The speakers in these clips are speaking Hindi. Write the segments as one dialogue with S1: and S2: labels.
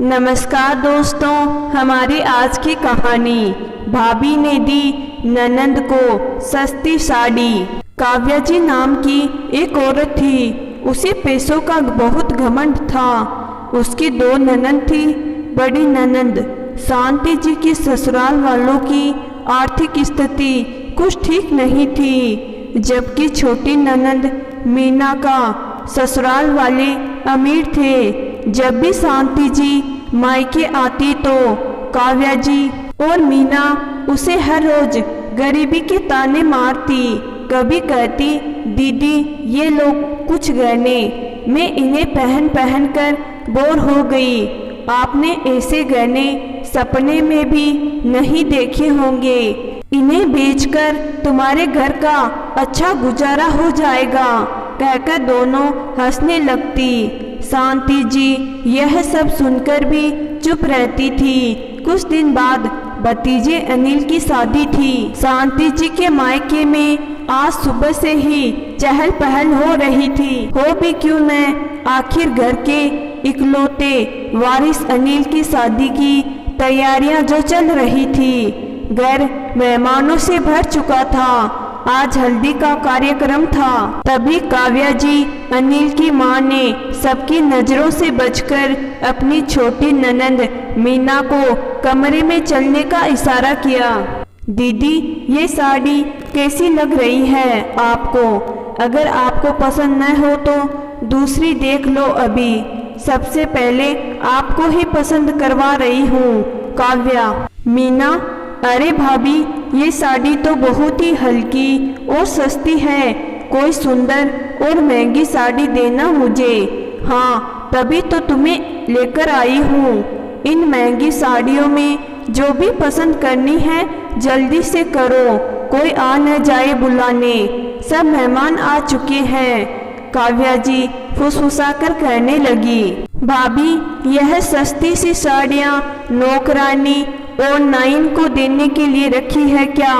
S1: नमस्कार दोस्तों, हमारी आज की कहानी भाभी ने दी ननंद को सस्ती साड़ी। काव्या जी नाम की एक औरत थी। उसे पैसों का बहुत घमंड था। उसकी दो ननंद थी। बड़ी ननंद शांति जी की ससुराल वालों की आर्थिक स्थिति कुछ ठीक नहीं थी, जबकि छोटी ननंद मीना का ससुराल वाले अमीर थे। जब भी शांति जी मायके आती तो काव्या जी और मीना उसे हर रोज गरीबी के ताने मारती। कभी कहती, दीदी ये लो कुछ गहने, मैं इन्हें पहन पहन कर बोर हो गई। आपने ऐसे गहने सपने में भी नहीं देखे होंगे। इन्हें बेचकर तुम्हारे घर का अच्छा गुजारा हो जाएगा, कहकर दोनों हंसने लगती। शांति जी यह सब सुनकर भी चुप रहती थी। कुछ दिन बाद भतीजे अनिल की शादी थी। शांति जी के मायके में आज सुबह से ही चहल पहल हो रही थी। हो भी क्यों न, आखिर घर के इकलौते वारिस अनिल की शादी की तैयारियां जो चल रही थी। घर मेहमानों से भर चुका था। आज हल्दी का कार्यक्रम था। तभी काव्या जी अनिल की मां ने सबकी नजरों से बचकर अपनी छोटी ननंद मीना को कमरे में चलने का इशारा किया। दीदी ये साड़ी कैसी लग रही है आपको? अगर आपको पसंद न हो तो दूसरी देख लो। अभी सबसे पहले आपको ही पसंद करवा रही हूँ। काव्या। मीना, अरे भाभी ये साड़ी तो बहुत ही हल्की और सस्ती है। कोई सुंदर और महंगी साड़ी देना मुझे। हाँ, तभी तो तुम्हें लेकर आई हूँ। इन महंगी साड़ियों में जो भी पसंद करनी है जल्दी से करो, कोई आ न जाए बुलाने। सब मेहमान आ चुके हैं। काव्या जी फुसफुसाकर कहने लगी। भाभी यह सस्ती सी साड़ियाँ नौकरानी और नाइन को देने के लिए रखी है क्या?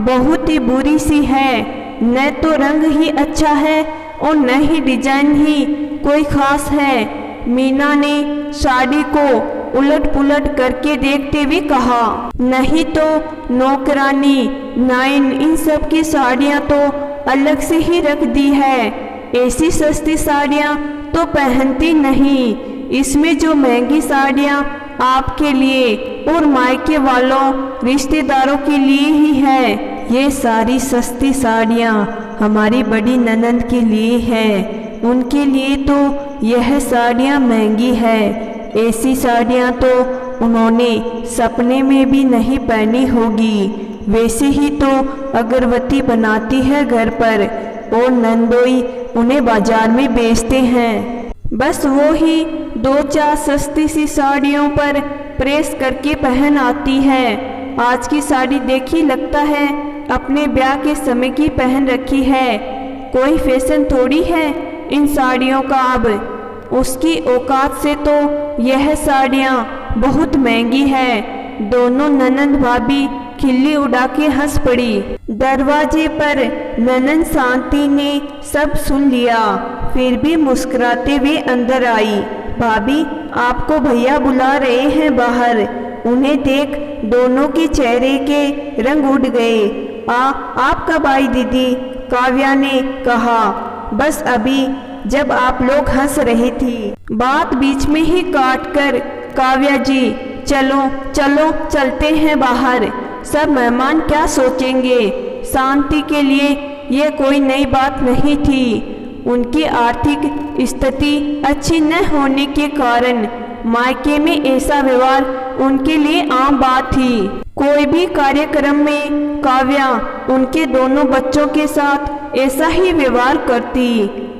S1: बहुत ही बुरी सी है। न तो रंग ही अच्छा है और न ही डिजाइन ही कोई खास है। मीना ने साड़ी को उलट पुलट करके देखते हुए कहा। नहीं तो नौकरानी, नाइन, इन सब की साड़ियाँ तो अलग से ही रख दी है। ऐसी सस्ती साड़ियाँ तो पहनती नहीं। इसमें जो महंगी साड़ियाँ आपके लिए और मायके वालों रिश्तेदारों के लिए ही है। ये सारी सस्ती साड़ियाँ हमारी बड़ी ननंद के लिए है। उनके लिए तो यह साड़ियाँ महंगी है। ऐसी साड़ियाँ तो उन्होंने सपने में भी नहीं पहनी होगी। वैसे ही तो अगरबत्ती बनाती है घर पर और नंदोई उन्हें बाजार में बेचते हैं। बस वो ही दो चार सस्ती सी साड़ियों पर प्रेस करके पहन आती है। आज की साड़ी देखी, लगता है अपने ब्याह के समय की पहन रखी है। कोई फैशन थोड़ी है इन साड़ियों का अब। उसकी औकात से तो यह साड़ियाँ बहुत महंगी है। दोनों ननंद भाभी खिल्ली उड़ा के हंस पड़ी। दरवाजे पर ननंद शांति ने सब सुन लिया, फिर भी मुस्कुराते हुए अंदर आई। भाभी आपको भैया बुला रहे हैं बाहर। उन्हें देख दोनों के चेहरे के रंग उड़ गए। आप कब आई दीदी? काव्या ने कहा। बस अभी, जब आप लोग हंस रही थी। बात बीच में ही काट कर काव्या जी, चलो चलो चलते हैं बाहर। सब मेहमान क्या सोचेंगे? शांति के लिए ये कोई नई बात नहीं थी। उनकी आर्थिक स्थिति अच्छी न होने के कारण मायके में ऐसा व्यवहार उनके लिए आम बात थी। कोई भी कार्यक्रम में काव्या उनके दोनों बच्चों के साथ ऐसा ही व्यवहार करती।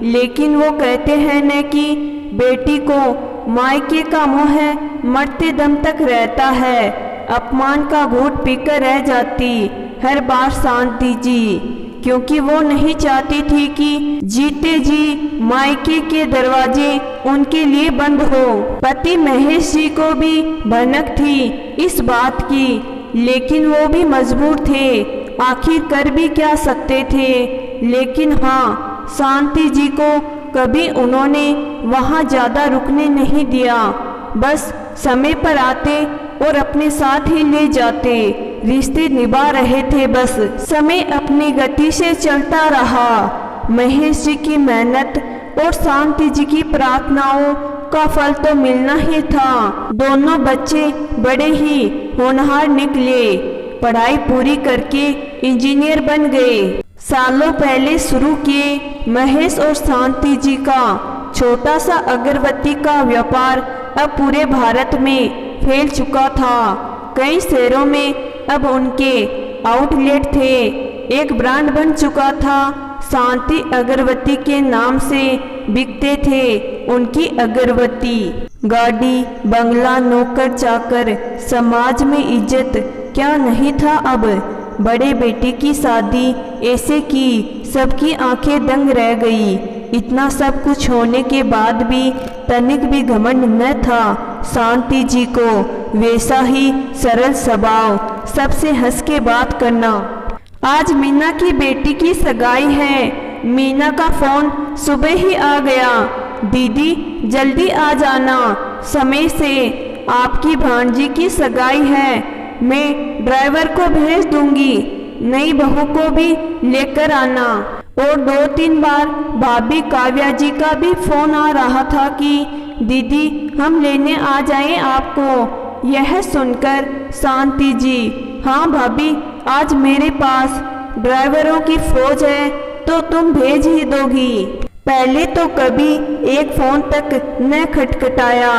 S1: लेकिन वो कहते हैं न कि बेटी को मायके का मोह मरते दम तक रहता है। अपमान का घूंट पीकर रह जाती हर बार शांति जी, क्योंकि वो नहीं चाहती थी कि जीते जी मायके के दरवाजे उनके लिए बंद हो। पति महेश जी को भी भनक थी इस बात की, लेकिन वो भी मजबूर थे। आखिर कर भी क्या सकते थे। लेकिन हाँ, शांति जी को कभी उन्होंने वहाँ ज़्यादा रुकने नहीं दिया। बस समय पर आते और अपने साथ ही ले जाते। रिश्ते निभा रहे थे बस। समय अपनी गति से चलता रहा। महेश जी की मेहनत और शांति जी की प्रार्थनाओं का फल तो मिलना ही था। दोनों बच्चे बड़े ही होनहार निकले। पढ़ाई पूरी करके इंजीनियर बन गए। सालों पहले शुरू किए महेश और शांति जी का छोटा सा अगरबत्ती का व्यापार अब पूरे भारत में फैल चुका था। कई शहरों में अब उनके आउटलेट थे। एक ब्रांड बन चुका था। शांति अगरबत्ती के नाम से बिकते थे उनकी अगरबत्ती। गाड़ी, बंगला, नौकर चाकर, समाज में इज्जत क्या नहीं था अब। बड़े बेटे की शादी ऐसे की सबकी आंखें दंग रह गई। इतना सब कुछ होने के बाद भी तनिक भी घमंड न था शांति जी को। वैसा ही सरल स्वभाव, सबसे हंस के बात करना। आज मीना की बेटी की सगाई है। मीना का फोन सुबह ही आ गया। दीदी जल्दी आ जाना समय से, आपकी भांजी की सगाई है। मैं ड्राइवर को भेज दूंगी, नई बहू को भी लेकर आना। और 2-3 बार भाभी काव्या जी का भी फोन आ रहा था कि दीदी हम लेने आ जाएं आपको। यह सुनकर शांति जी, हाँ भाभी आज मेरे पास ड्राइवरों की फौज है तो तुम भेज ही दोगी। पहले तो कभी एक फोन तक न खटखटाया।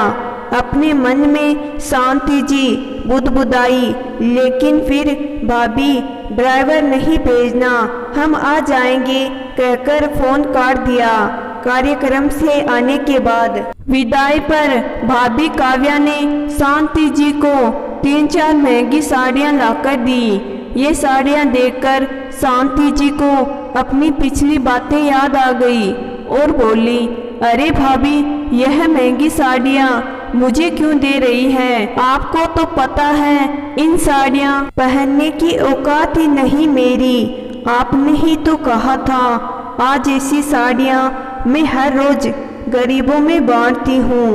S1: अपने मन में शांति जी बुदबुदाई, लेकिन फिर भाभी ड्राइवर नहीं भेजना, हम आ जाएंगे कहकर फोन काट दिया। कार्यक्रम से आने के बाद विदाई पर भाभी काव्या ने शांति जी को 3-4 महंगी साड़ियां लाकर दी। ये साड़ियां देखकर शांति जी को अपनी पिछली बातें याद आ गई और बोली, अरे भाभी यह महंगी साड़ियां मुझे क्यों दे रही है? आपको तो पता है इन साड़ियां पहनने की औकात ही नहीं मेरी। आपने ही तो कहा था आज ऐसी साड़ियां मैं हर रोज गरीबों में बांटती हूँ।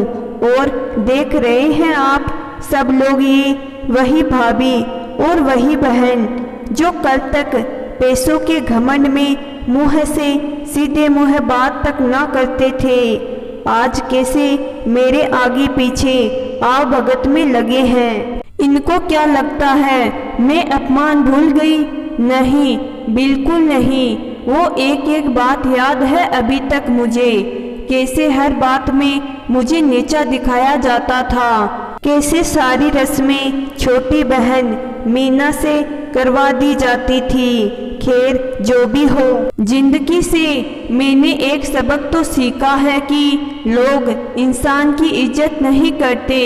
S1: और देख रहे हैं आप सब लोग, ये वही भाभी और वही बहन जो कल तक पैसों के घमंड में मुंह से सीधे मुंह बात तक ना करते थे, आज कैसे मेरे आगे पीछे आव भगत में लगे हैं। इनको क्या लगता है मैं अपमान भूल गई? नहीं, बिल्कुल नहीं। वो एक एक बात याद है अभी तक मुझे। कैसे हर बात में मुझे नीचा दिखाया जाता था, कैसे सारी रस्में छोटी बहन मीना से करवा दी जाती थी। खैर जो भी हो, जिंदगी से मैंने एक सबक तो सीखा है कि लोग इंसान की इज्जत नहीं करते,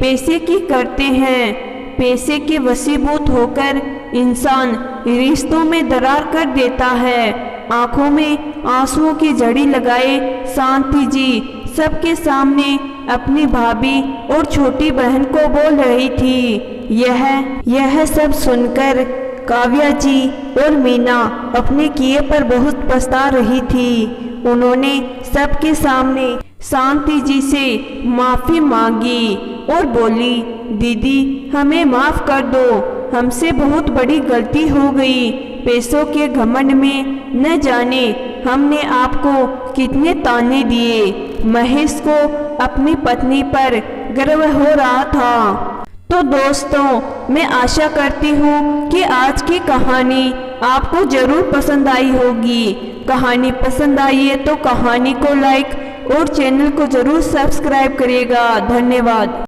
S1: पैसे की करते हैं। पैसे के वशीभूत होकर इंसान रिश्तों में दरार कर देता है। आंखों में आंसुओं की झड़ी लगाए शांति जी सबके सामने अपनी भाभी और छोटी बहन को बोल रही थी। यह सब सुनकर काव्या जी और मीना अपने किए पर बहुत पछता रही थी। उन्होंने सबके सामने शांति जी से माफ़ी मांगी और बोली, दीदी हमें माफ़ कर दो, हमसे बहुत बड़ी गलती हो गई। पैसों के घमंड में न जाने हमने आपको कितने ताने दिए। महेश को अपनी पत्नी पर गर्व हो रहा था। तो दोस्तों, मैं आशा करती हूँ कि आज की कहानी आपको ज़रूर पसंद आई होगी। कहानी पसंद आई है तो कहानी को लाइक और चैनल को ज़रूर सब्सक्राइब करिएगा। धन्यवाद।